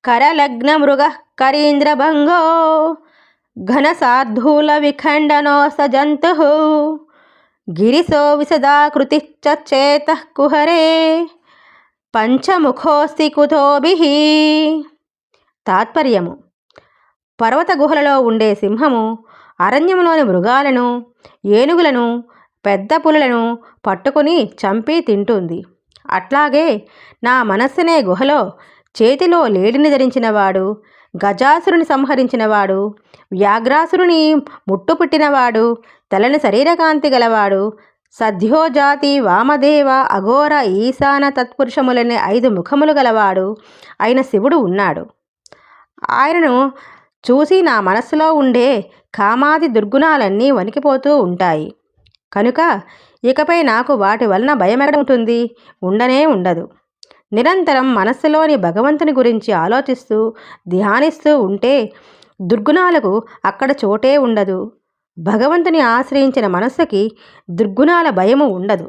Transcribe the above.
కరలగ్న మృగ కరీంద్రభంగో ఘనసార్ధూల విఖండనో స జంతు గిరిశో విశదాకృతిశ్చ చేతః కుహరే పంచముఖోస్తి కుతోభిః. తాత్పర్యము: పర్వత గుహలలో ఉండే సింహము అరణ్యంలోని మృగాలను, ఏనుగులను, పెద్ద పులులను పట్టుకుని చంపి తింటుంది. అట్లాగే నా మనస్సునే గుహలో చేతిలో లేడిని ధరించినవాడు, గజాసురుని సంహరించినవాడు, వ్యాఘ్రాసురుని ముట్టుపుట్టినవాడు, తెల్లని శరీరకాంతి గలవాడు, సద్యోజాతి, వామదేవ, అఘోర, ఈశాన తత్పురుషములనే 5 ముఖములు గలవాడు అయిన శివుడు ఉన్నాడు. ఆయనను చూసి నా మనస్సులో ఉండే కామాది దుర్గుణాలన్నీ వణికిపోతూ ఉంటాయి. కనుక ఇకపై నాకు వాటి వలన భయమెక్కడ ఉంటుంది? ఉండనే ఉండదు. నిరంతరం మనస్సులోని భగవంతుని గురించి ఆలోచిస్తూ ధ్యానిస్తూ ఉంటే దుర్గుణాలకు అక్కడ చోటే ఉండదు. భగవంతుని ఆశ్రయించిన మనస్సుకి దుర్గుణాల భయము ఉండదు.